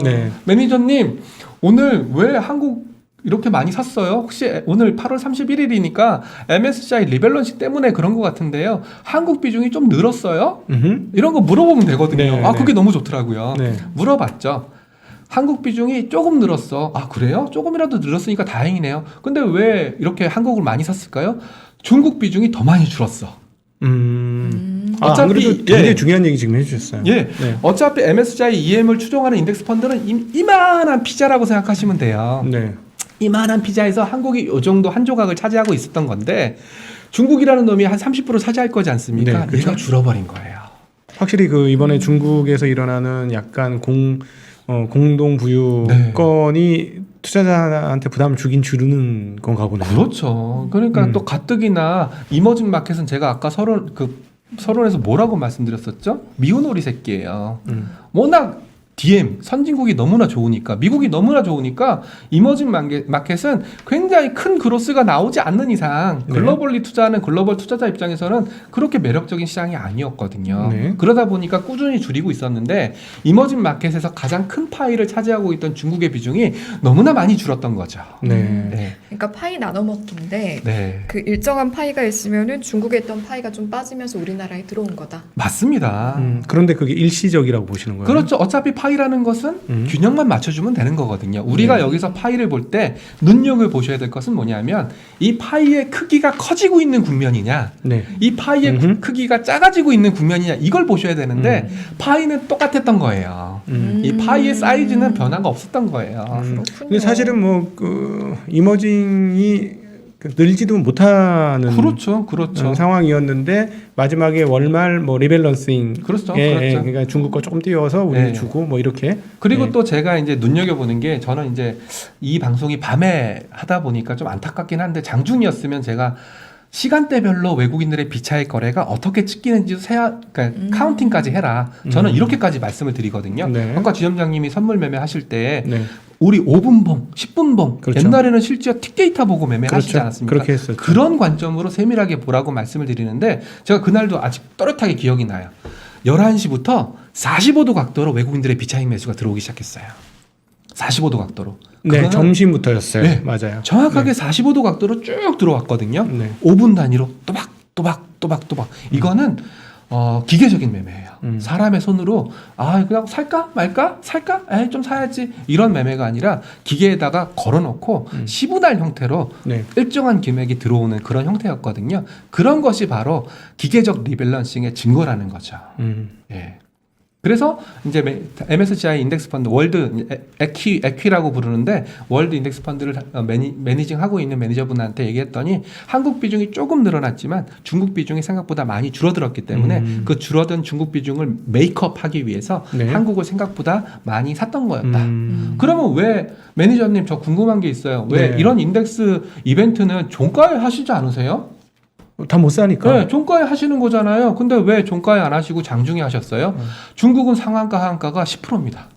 네. 매니저님 오늘 왜 한국 이렇게 많이 샀어요? 혹시 오늘 8월 31일이니까 MSCI 리밸런싱 때문에 그런 것 같은데요. 한국 비중이 좀 늘었어요? 이런 거 물어보면 되거든요. 네, 아 네. 그게 너무 좋더라고요. 네. 물어봤죠. 한국 비중이 조금 늘었어. 아 그래요? 조금이라도 늘었으니까 다행이네요. 근데 왜 이렇게 한국을 많이 샀을까요? 중국 비중이 더 많이 줄었어. 안 어차피, 그래도 굉장히 예. 중요한 얘기 지금 해주셨어요. 예. 네. 어차피 MSCI EM을 추종하는 인덱스 펀드는 이만한 피자라고 생각하시면 돼요. 네. 이만한 피자에서 한국이 이 정도 한 조각을 차지하고 있었던 건데 중국이라는 놈이 한 30% 차지할 거지 않습니까? 네, 그렇죠. 얘가 줄어버린 거예요. 확실히 그 이번에 중국에서 일어나는 약간 공동 부유 네. 건이 투자자한테 부담을 주긴 주는 건가 보네요. 그렇죠. 그러니까 또 가뜩이나 이머징 마켓은 제가 아까 서론에서 뭐라고 말씀드렸었죠? 미운 오리 새끼예요. 워낙 DM 선진국이 너무나 좋으니까 미국이 너무나 좋으니까 이머징 마켓은 굉장히 큰 그로스가 나오지 않는 이상 네. 글로벌리 투자하는 글로벌 투자자 입장에서는 그렇게 매력적인 시장이 아니었거든요. 네. 그러다 보니까 꾸준히 줄이고 있었는데 이머징 마켓에서 가장 큰 파이를 차지하고 있던 중국의 비중이 너무나 많이 줄었던 거죠. 네. 네. 그러니까 파이 나눠 먹기인데 네. 그 일정한 파이가 있으면은 중국에 있던 파이가 좀 빠지면서 우리나라에 들어온 거다. 맞습니다. 그런데 그게 일시적이라고 보시는 거예요? 그렇죠. 어차피 파이라는 것은 균형만 맞춰주면 되는 거거든요. 우리가 여기서 파이를 볼 때 눈여겨 보셔야 될 것은 뭐냐면 이 파이의 크기가 커지고 있는 국면이냐 네. 이 파이의 크기가 작아지고 있는 국면이냐 이걸 보셔야 되는데 파이는 똑같았던 거예요. 이 파이의 사이즈는 변화가 없었던 거예요. 그렇군요. 근데 사실은 뭐 그 이머징이 늘지도 못하는 그렇죠. 상황이었는데 마지막에 월말 뭐 리밸런싱 그렇죠. 그러니까 중국 거 조금 띄워서 우리 네. 주고 뭐 이렇게 그리고 네. 또 제가 이제 눈여겨보는 게 저는 이제 이 방송이 밤에 하다 보니까 좀 안타깝긴 한데 장중이었으면 제가 시간대별로 외국인들의 비차익 거래가 어떻게 찍히는지 그러니까 카운팅까지 해라. 저는 이렇게까지 말씀을 드리거든요. 네. 아까 지점장님이 선물 매매 하실 때 네. 우리 5분봉, 10분봉 그렇죠. 옛날에는 실제 틱데이터 보고 매매하시지 그렇죠. 않았습니까? 그렇게 했었죠. 그런 관점으로 세밀하게 보라고 말씀을 드리는데 제가 그날도 아직 또렷하게 기억이 나요. 11시부터 45도 각도로 외국인들의 비차익 매수가 들어오기 시작했어요. 45도 각도로. 네, 그거는 점심부터였어요. 네. 맞아요. 정확하게 45도 각도로 쭉 들어왔거든요. 네. 5분 단위로 또박. 이거는 기계적인 매매예요. 사람의 손으로 그냥 살까 말까 살까 좀 사야지 이런 매매가 아니라 기계에다가 걸어놓고 시분할 형태로 네. 일정한 금액이 들어오는 그런 형태였거든요. 그런 것이 바로 기계적 리밸런싱의 증거라는 거죠. 예. 그래서 이제 MSCI 인덱스 펀드 월드 에퀴라고 부르는데 월드 인덱스 펀드를 매니징하고 있는 매니저분한테 얘기했더니 한국 비중이 조금 늘어났지만 중국 비중이 생각보다 많이 줄어들었기 때문에 그 줄어든 중국 비중을 메이크업하기 위해서 네. 한국을 생각보다 많이 샀던 거였다. 그러면 왜 매니저님 저 궁금한 게 있어요. 왜 네. 이런 인덱스 이벤트는 종가에 하시지 않으세요? 다 못 사니까. 네, 종가에 하시는 거잖아요. 근데 왜 종가에 안 하시고 장중에 하셨어요? 중국은 상한가 하한가가 10%입니다.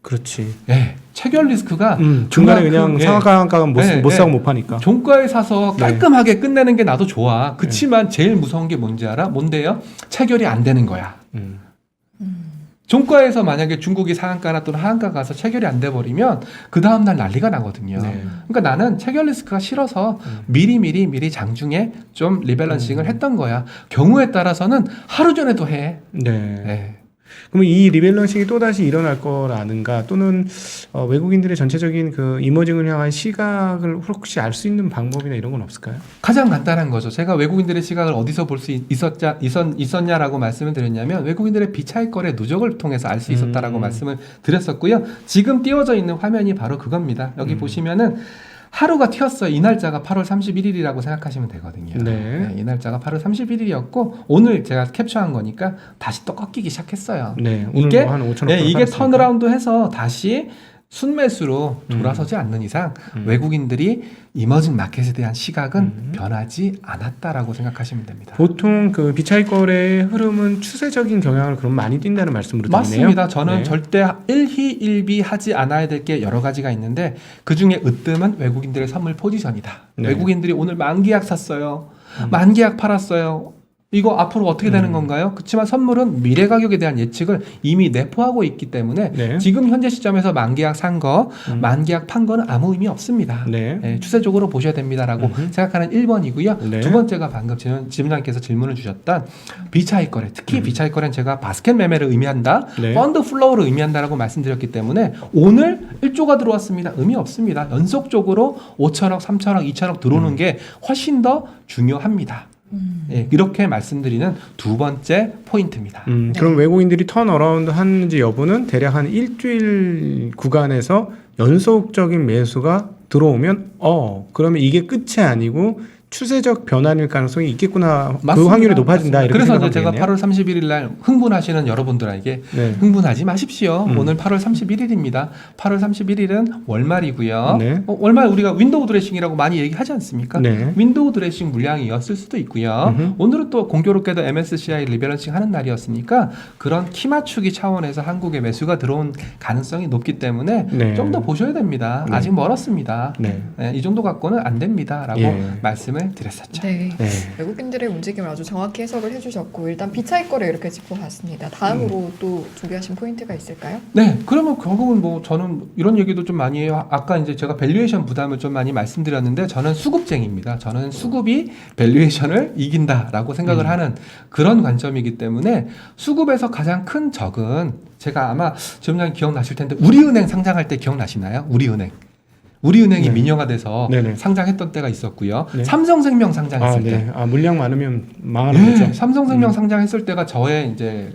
그렇지. 예, 체결 리스크가 중간에 그만큼, 그냥 예, 상하가 한가가 못 사고 못 파니까. 종가에 사서 네. 깔끔하게 끝내는 게 나도 좋아. 그치만 제일 무서운 게 뭔지 알아? 뭔데요? 체결이 안 되는 거야. 종가에서 만약에 중국이 상한가나 또는 하한가 가서 체결이 안 돼 버리면 그 다음 날 난리가 나거든요. 네. 그러니까 나는 체결 리스크가 싫어서 미리 장중에 좀 리밸런싱을 했던 거야. 경우에 따라서는 하루 전에도 해. 네. 네. 그러면 이 리밸런싱이 또다시 일어날 거라는가 또는 외국인들의 전체적인 그 이머징을 향한 시각을 혹시 알 수 있는 방법이나 이런 건 없을까요? 가장 간단한 거죠. 제가 외국인들의 시각을 어디서 볼 수 있었냐라고 말씀을 드렸냐면 외국인들의 비차익 거래 누적을 통해서 알 수 있었다라고 말씀을 드렸었고요. 지금 띄워져 있는 화면이 바로 그겁니다. 여기 보시면은 하루가 튀었어요. 이 날짜가 8월 31일이라고 생각하시면 되거든요. 네. 이 날짜가 8월 31일이었고 오늘 제가 캡처한 거니까 다시 또 꺾이기 시작했어요. 네. 오늘 이게 한 5천억 이게 턴어라운드해서 다시 순매수로 돌아서지 않는 이상 외국인들이 이머징 마켓에 대한 시각은 변하지 않았다라고 생각하시면 됩니다. 보통 그 비차익 거래의 흐름은 추세적인 경향을 그럼 많이 띈다는 말씀으로 들리네요. 맞습니다. 저는 네. 절대 일희일비 하지 않아야 될 게 여러 가지가 있는데 그중에 으뜸은 외국인들의 선물 포지션이다. 네. 외국인들이 오늘 만기약 샀어요. 만기약 팔았어요. 이거 앞으로 어떻게 되는 건가요? 그렇지만 선물은 미래 가격에 대한 예측을 이미 내포하고 있기 때문에 네. 지금 현재 시점에서 만기약 산 거, 만기약 판 거는 아무 의미 없습니다. 네. 예, 추세적으로 보셔야 됩니다라고 생각하는 1번이고요. 네. 두 번째가 방금 지점장께서 질문을 주셨던 비차익 거래, 특히 비차익 거래는 제가 바스켓 매매를 의미한다, 네. 펀드 플로우를 의미한다라고 말씀드렸기 때문에 오늘 1조가 들어왔습니다. 의미 없습니다. 연속적으로 5천억, 3천억, 2천억 들어오는 게 훨씬 더 중요합니다. 예, 이렇게 말씀드리는 두 번째 포인트입니다. 그럼 외국인들이 턴어라운드 하는지 여부는 대략 한 일주일 구간에서 연속적인 매수가 들어오면 그러면 이게 끝이 아니고 추세적 변환일 가능성이 있겠구나. 그 맞습니다. 확률이 높아진다. 맞습니다. 이렇게 그래서 생각하면 이제 제가 되겠네요. 8월 31일 날 흥분하시는 여러분들에게 네. 흥분하지 마십시오. 오늘 8월 31일입니다. 8월 31일은 월말이고요. 네. 월말 우리가 윈도우 드레싱이라고 많이 얘기하지 않습니까? 네. 윈도우 드레싱 물량이었을 수도 있고요. 오늘은 또 공교롭게도 MSCI 리밸런싱 하는 날이었으니까 그런 키 맞추기 차원에서 한국에 매수가 들어온 가능성이 높기 때문에 네. 좀 더 보셔야 됩니다. 네. 아직 멀었습니다. 네. 이 정도 갖고는 안 됩니다라고 예. 말씀을 드렸었죠. 네. 네. 외국인들의 움직임을 아주 정확히 해석을 해주셨고 일단 비차익 거래 이렇게 짚어봤습니다. 다음으로 또 준비하신 포인트가 있을까요? 네, 그러면 결국은 뭐 저는 이런 얘기도 좀 많이 해요. 아까 이제 제가 밸류에이션 부담을 좀 많이 말씀드렸는데 저는 수급쟁이입니다. 저는 수급이 밸류에이션을 이긴다라고 생각을 하는 그런 관점이기 때문에 수급에서 가장 큰 적은 제가 아마 지점장님 기억나실 텐데 우리은행 상장할 때 기억나시나요? 우리은행이 네. 민영화돼서 네네. 상장했던 때가 있었고요. 네. 삼성생명 상장했을 때. 네. 물량 많으면 망하는 예, 거죠. 삼성생명 상장했을 때가 저의 이제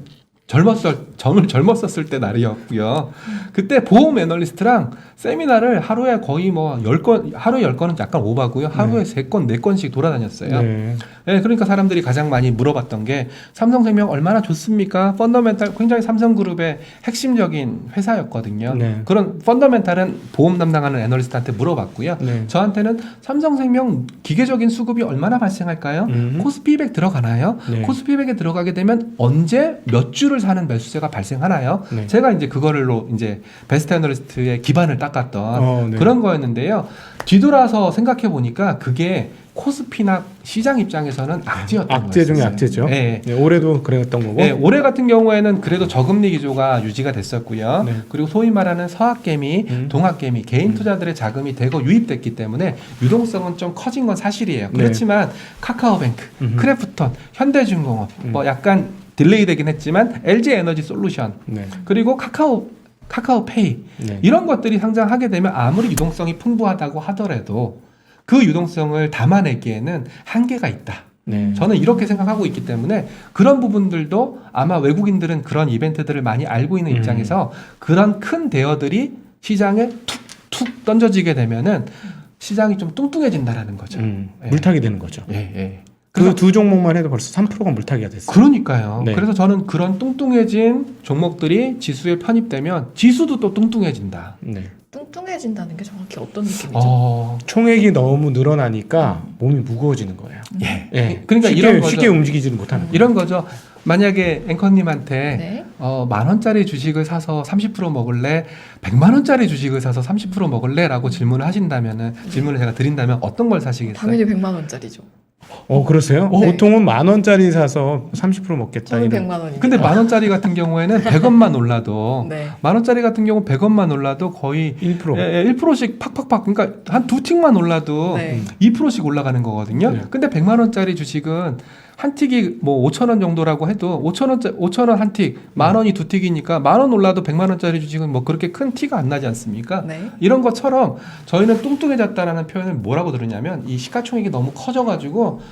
저는 젊었었을 때 날이었고요. 그때 보험 애널리스트랑 세미나를 하루에 거의 뭐 10건, 하루에 10건은 약간 오바고요. 하루에 3건, 4건씩 돌아다녔어요. 네. 네, 그러니까 사람들이 가장 많이 물어봤던 게 삼성생명 얼마나 좋습니까? 펀더멘탈 굉장히 삼성그룹의 핵심적인 회사였거든요. 네. 그런 펀더멘탈은 보험 담당하는 애널리스트한테 물어봤고요. 네. 저한테는 삼성생명 기계적인 수급이 얼마나 발생할까요? 코스피 200 들어가나요? 네. 코스피 200에 들어가게 되면 언제 몇 주를 사는 매수세가 발생하나요? 네. 제가 이제 그거를로 이제 베스트 애널리스트의 기반을 닦았던 네. 그런 거였는데요. 뒤돌아서 생각해 보니까 그게 코스피나 시장 입장에서는 악재였던 악재 중에 거였어요. 악재죠. 네. 네, 올해도 그랬던 거고. 네, 올해 같은 경우에는 그래도 저금리 기조가 유지가 됐었고요. 네. 그리고 소위 말하는 서학개미, 동학개미, 개인 투자들의 자금이 대거 유입됐기 때문에 유동성은 좀 커진 건 사실이에요. 네. 그렇지만 카카오뱅크, 크래프톤, 현대중공업, 뭐 약간 딜레이 되긴 했지만 LG 에너지 솔루션 네. 그리고 카카오페이 네. 이런 것들이 상장하게 되면 아무리 유동성이 풍부하다고 하더라도 그 유동성을 담아내기에는 한계가 있다. 네. 저는 이렇게 생각하고 있기 때문에 그런 부분들도 아마 외국인들은 그런 이벤트들을 많이 알고 있는 입장에서 그런 큰 대어들이 시장에 툭툭 던져지게 되면은 시장이 좀 뚱뚱해진다라는 거죠. 예. 물타기 되는 거죠. 예, 예. 그 두 종목만 해도 벌써 3%가 물타기가 됐어요. 그러니까요. 네. 그래서 저는 그런 뚱뚱해진 종목들이 지수에 편입되면 지수도 또 뚱뚱해진다. 네. 뚱뚱해진다는 게 정확히 어떤 느낌이죠? 총액이 너무 늘어나니까 몸이 무거워지는 거예요. 예. 예. 그러니까 쉽게, 이런 거죠. 쉽게 움직이지는 못하는 거예요. 이런 거죠. 만약에 앵커님한테 네. 10,000원짜리 주식을 사서 30% 먹을래? 100만 원짜리 주식을 사서 30% 먹을래? 라고 질문을 하신다면은 질문을 제가 드린다면 어떤 걸 사시겠어요? 당연히 100만 원짜리죠. 그러세요? 네. 보통은 10,000원짜리 사서 30% 먹겠다. 저는 이런. 100만 원입니다. 근데 10,000원짜리 같은 경우에는 100원만 올라도 네. 10,000원짜리 같은 경우 100원만 올라도 거의 1%. 1%씩 팍팍팍 그러니까 한 두 틱만 올라도 네. 2%씩 올라가는 거거든요. 네. 근데 100만 원짜리 주식은 한 틱이 뭐 5,000원 정도라고 해도 5,000원 한 틱, 만 원이 두 틱이니까 10,000원 올라도 100만 원짜리 주식은 뭐 그렇게 큰 티가 안 나지 않습니까? 네. 이런 것처럼 저희는 뚱뚱해졌다라는 표현을 뭐라고 들었냐면 이 시가총액이 너무 커져가지고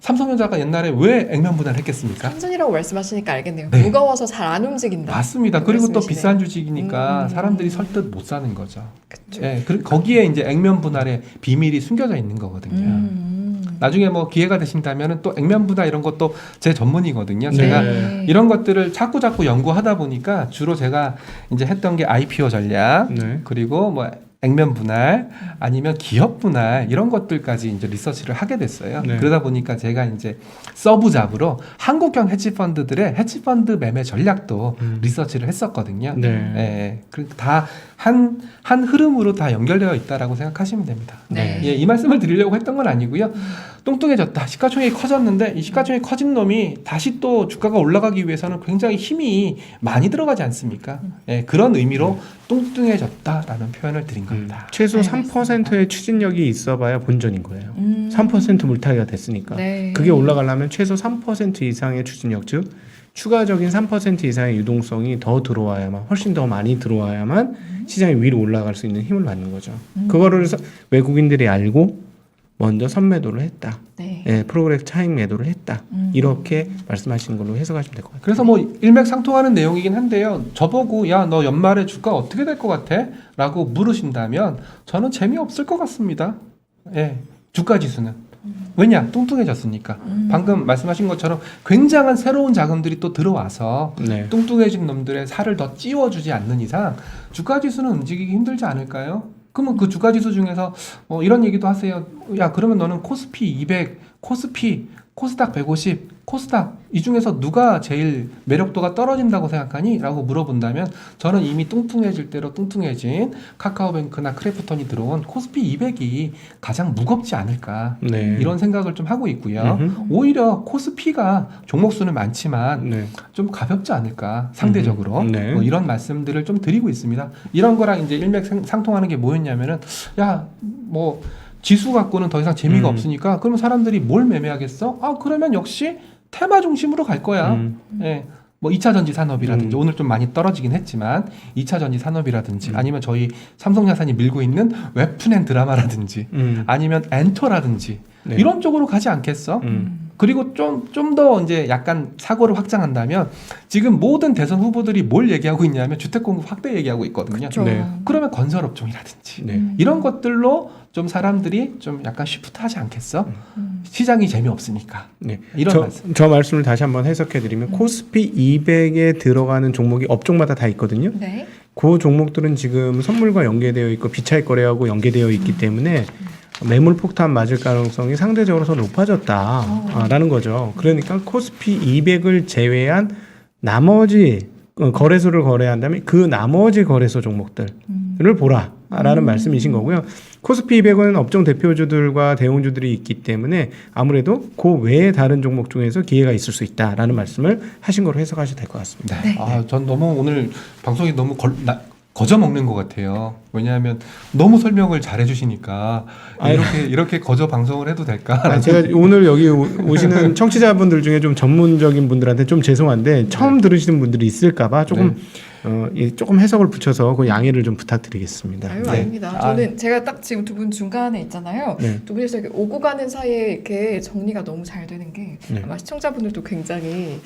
삼성전자가 옛날에 왜 액면 분할을 했겠습니까? 삼전이라고 말씀하시니까 알겠네요. 네. 무거워서 잘 안 움직인다. 맞습니다. 그리고 또 말씀이시네요. 비싼 주식이니까 음. 사람들이 설득 못 사는 거죠. 그쵸. 예, 거기에 이제 액면 분할의 비밀이 숨겨져 있는 거거든요. 나중에 뭐 기회가 되신다면 또 액면 분할 이런 것도 제 전문이거든요. 네. 제가 네. 이런 것들을 자꾸 연구하다 보니까 주로 제가 이제 했던 게 IPO 전략 네. 그리고 뭐 액면 분할 아니면 기업 분할 이런 것들까지 이제 리서치를 하게 됐어요. 네. 그러다 보니까 제가 이제 서브 잡으로 한국형 헤지펀드들의 헤지펀드 매매 전략도 리서치를 했었거든요. 네. 예, 그러니까 다한 흐름으로 다 연결되어 있다라고 생각하시면 됩니다. 네. 예, 이 말씀을 드리려고 했던 건 아니고요. 뚱뚱해졌다. 시가총액이 커졌는데 이 시가총액이 커진 놈이 다시 또 주가가 올라가기 위해서는 굉장히 힘이 많이 들어가지 않습니까? 예, 그런 의미로 뚱뚱해졌다라는 표현을 드린 겁니다. 최소 알겠습니다. 3%의 추진력이 있어봐야 본전인 거예요. 3% 물타기가 됐으니까. 네. 그게 올라가려면 최소 3% 이상의 추진력, 즉 추가적인 3% 이상의 유동성이 더 들어와야만, 훨씬 더 많이 들어와야만 시장이 위로 올라갈 수 있는 힘을 받는 거죠. 그거를 외국인들이 알고 먼저 선매도를 했다. 네. 예, 프로그래스 차익 매도를 했다. 이렇게 말씀하시는 걸로 해석하시면 될 것 같아요. 그래서 뭐 일맥상통하는 내용이긴 한데요. 저보고 야, 너 연말에 주가 어떻게 될 것 같아? 라고 물으신다면 저는 재미없을 것 같습니다. 예, 주가 지수는. 왜냐? 뚱뚱해졌으니까. 방금 말씀하신 것처럼 굉장한 새로운 자금들이 또 들어와서 네. 뚱뚱해진 놈들의 살을 더 찌워주지 않는 이상 주가 지수는 움직이기 힘들지 않을까요? 그러면 그 주가 지수 중에서 이런 얘기도 하세요. 야, 그러면 너는 코스피 200, 코스닥 150, 코스닥 이 중에서 누가 제일 매력도가 떨어진다고 생각하니? 라고 물어본다면 저는 이미 뚱뚱해질 대로 뚱뚱해진 카카오뱅크나 크래프톤이 들어온 코스피 200이 가장 무겁지 않을까 네. 이런 생각을 좀 하고 있고요. 음흠. 오히려 코스피가 종목수는 많지만 네. 좀 가볍지 않을까 상대적으로 네. 뭐 이런 말씀들을 좀 드리고 있습니다. 이런 거랑 이제 일맥상통하는 게 뭐였냐면은 야 뭐 지수 갖고는 더 이상 재미가 없으니까 그러면 사람들이 뭘 매매하겠어? 그러면 역시 테마 중심으로 갈 거야. 예. 뭐 2차 전지 산업이라든지 오늘 좀 많이 떨어지긴 했지만 2차 전지 산업이라든지 아니면 저희 삼성자산이 밀고 있는 웹툰 앤 드라마라든지 아니면 엔터라든지 네. 이런 쪽으로 가지 않겠어? 그리고 좀 더 이제 약간 사고를 확장한다면 지금 모든 대선 후보들이 뭘 얘기하고 있냐면 주택 공급 확대 얘기하고 있거든요. 그렇죠. 네. 그러면 건설업종이라든지 네. 이런 것들로 좀 사람들이 좀 약간 쉬프트하지 않겠어? 시장이 재미없으니까. 네. 이런 말씀. 저 말씀을 다시 한번 해석해드리면 코스피 200에 들어가는 종목이 업종마다 다 있거든요. 네. 그 종목들은 지금 선물과 연계되어 있고 비차익 거래하고 연계되어 있기 때문에 매물 폭탄 맞을 가능성이 상대적으로 더 높아졌다라는 거죠. 그러니까 코스피 200을 제외한 나머지 거래소를 거래한다면 그 나머지 거래소 종목들을 보라라는 말씀이신 거고요. 코스피 200은 업종 대표주들과 대형주들이 있기 때문에 아무래도 그 외에 다른 종목 중에서 기회가 있을 수 있다라는 말씀을 하신 거로 해석하셔도 될 것 같습니다. 전 너무 오늘 방송이 너무 거저 먹는 것 같아요. 왜냐하면 너무 설명을 잘 해주시니까 이렇게 거저 방송을 해도 될까? 제가 오늘 여기 오시는 청취자분들 중에 좀 전문적인 분들한테 좀 죄송한데 처음 들으시는 분들이 있을까봐 조금 조금 해석을 붙여서 그 양해를 좀 부탁드리겠습니다. 아유, 네. 아닙니다. 저는 제가 딱 지금 두 분 중간에 있잖아요. 네. 두 분이서 이렇게 오고 가는 사이에 이렇게 정리가 너무 잘 되는 게 네. 아마 시청자분들도 굉장히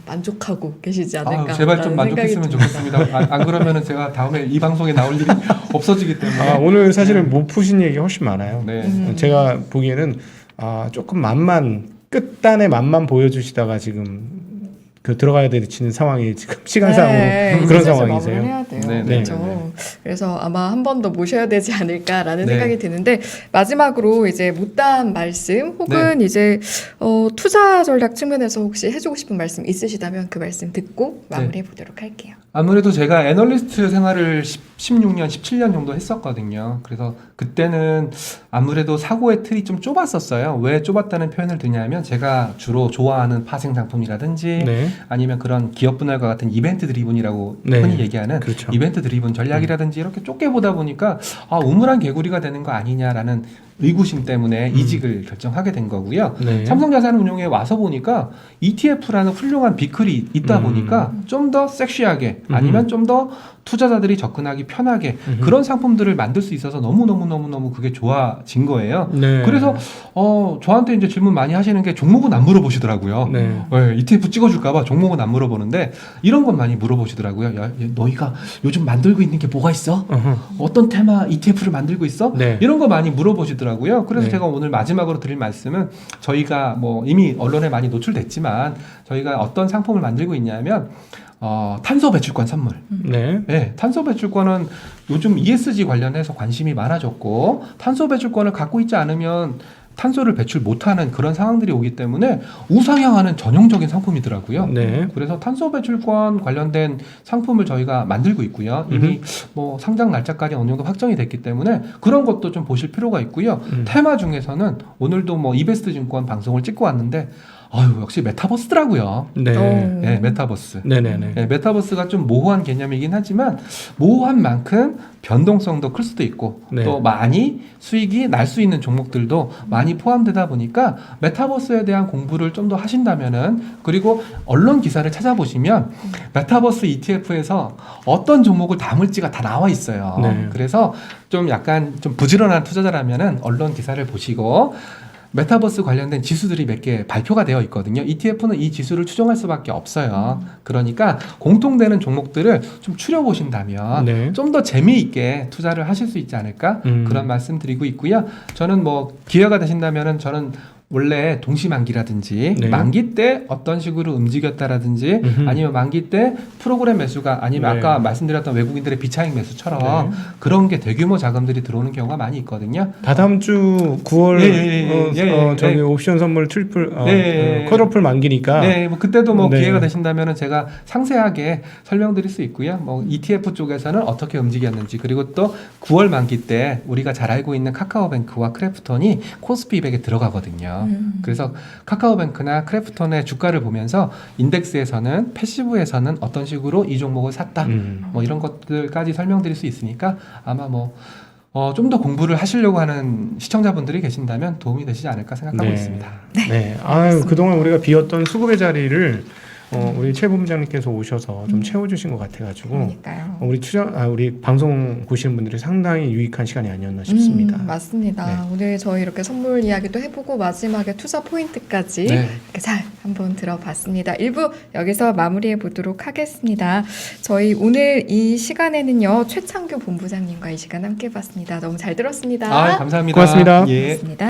만족하고 계시지 않을까. 제발 좀 만족했으면 좋겠습니다. 안 그러면은 제가 다음에 이 방송에 나올 일이 없어지기 때문에. 오늘 사실은 못 푸신 얘기 훨씬 많아요. 네. 제가 보기에는 조금 끝단의 맛만 보여주시다가 지금 그 들어가야 되는 상황이 지금 시간상으로 그런 상황이세요. 해야 돼요. 네, 그렇죠. 네. 그래서 아마 한 번 더 모셔야 되지 않을까라는 네. 생각이 드는데 마지막으로 이제 못다한 말씀 혹은 이제 투자 전략 측면에서 혹시 해주고 싶은 말씀 있으시다면 그 말씀 듣고 마무리해 보도록 할게요. 아무래도 제가 애널리스트 생활을 16년, 17년 정도 했었거든요. 그래서 그때는 아무래도 사고의 틀이 좀 좁았었어요. 왜 좁았다는 표현을 드냐면 제가 주로 좋아하는 파생 상품이라든지 네. 아니면 그런 기업 분할과 같은 이벤트 드리븐이라고 네. 흔히 얘기하는 그렇죠. 이벤트 드리븐 전략이라든지 이렇게 좁게 보다 보니까 우물한 개구리가 되는 거 아니냐라는 의구심 때문에 이직을 결정하게 된 거고요. 네. 삼성자산운용에 와서 보니까 ETF라는 훌륭한 비클이 있다 보니까 좀 더 섹시하게 아니면 좀 더 투자자들이 접근하기 편하게 그런 상품들을 만들 수 있어서 너무 그게 좋아진 거예요. 네. 그래서 저한테 이제 질문 많이 하시는 게 종목은 안 물어보시더라고요. 네. ETF 찍어줄까봐 종목은 안 물어보는데 이런 건 많이 물어보시더라고요. 야, 너희가 요즘 만들고 있는 게 뭐가 있어? 어떤 테마 ETF를 만들고 있어? 네. 이런 거 많이 물어보시더라고요. 그래서 네. 제가 오늘 마지막으로 드릴 말씀은 저희가 뭐 이미 언론에 많이 노출됐지만 저희가 어떤 상품을 만들고 있냐면 탄소 배출권 선물. 네. 네, 탄소 배출권은 요즘 ESG 관련해서 관심이 많아졌고 탄소 배출권을 갖고 있지 않으면 탄소를 배출 못하는 그런 상황들이 오기 때문에 우상향하는 전형적인 상품이더라고요. 네. 그래서 탄소 배출권 관련된 상품을 저희가 만들고 있고요. 이미 뭐 상장 날짜까지 어느 정도 확정이 됐기 때문에 그런 것도 좀 보실 필요가 있고요. 테마 중에서는 오늘도 뭐 이베스트 증권 방송을 찍고 왔는데 역시 메타버스더라고요. 네. 네, 메타버스. 네네네. 네, 메타버스가 좀 모호한 개념이긴 하지만 모호한 만큼 변동성도 클 수도 있고 네. 또 많이 수익이 날 수 있는 종목들도 많이 포함되다 보니까 메타버스에 대한 공부를 좀 더 하신다면은 그리고 언론 기사를 찾아보시면 메타버스 ETF에서 어떤 종목을 담을지가 다 나와 있어요. 네. 그래서 좀 약간 좀 부지런한 투자자라면은 언론 기사를 보시고 메타버스 관련된 지수들이 몇 개 발표가 되어 있거든요. ETF는 이 지수를 추정할 수밖에 없어요. 그러니까 공통되는 종목들을 좀 추려보신다면 네. 좀 더 재미있게 투자를 하실 수 있지 않을까 그런 말씀 드리고 있고요. 저는 뭐 기회가 되신다면은 저는 원래 동시만기라든지 네. 만기 때 어떤 식으로 움직였다라든지 아니면 만기 때 프로그램 매수가 아니면 네. 아까 말씀드렸던 외국인들의 비차익 매수처럼 저런 게 대규모 자금들이 들어오는 경우가 많이 있거든요. 다다음 주 9월 저기 예. 옵션 선물 트리플 예. 컷오프 만기니까 네, 뭐 그때도 뭐 네. 기회가 되신다면은 제가 상세하게 설명드릴 수 있고요. 뭐 ETF 쪽에서는 어떻게 움직였는지 그리고 또 9월 만기 때 우리가 잘 알고 있는 카카오뱅크와 크래프톤이 코스피 200에 들어가거든요. 그래서 카카오뱅크나 크래프톤의 주가를 보면서 인덱스에서는 패시브에서는 어떤 식으로 이 종목을 샀다. 뭐 이런 것들까지 설명드릴 수 있으니까 아마 뭐 좀 더 공부를 하시려고 하는 시청자분들이 계신다면 도움이 되시지 않을까 생각하고 있습니다. 네. 그동안 우리가 비었던 수급의 자리를 우리 최 본부장님께서 오셔서 좀 채워주신 것 같아가지고 그러니까요. 우리 방송 보시는 분들이 상당히 유익한 시간이 아니었나 싶습니다. 맞습니다. 네. 오늘 저희 이렇게 선물 이야기도 해보고 마지막에 투자 포인트까지 네. 이렇게 잘 한번 들어봤습니다. 1부 여기서 마무리해 보도록 하겠습니다. 저희 오늘 이 시간에는요 최창규 본부장님과 이 시간 함께 봤습니다. 너무 잘 들었습니다. 감사합니다. 고맙습니다. 예. 고맙습니다.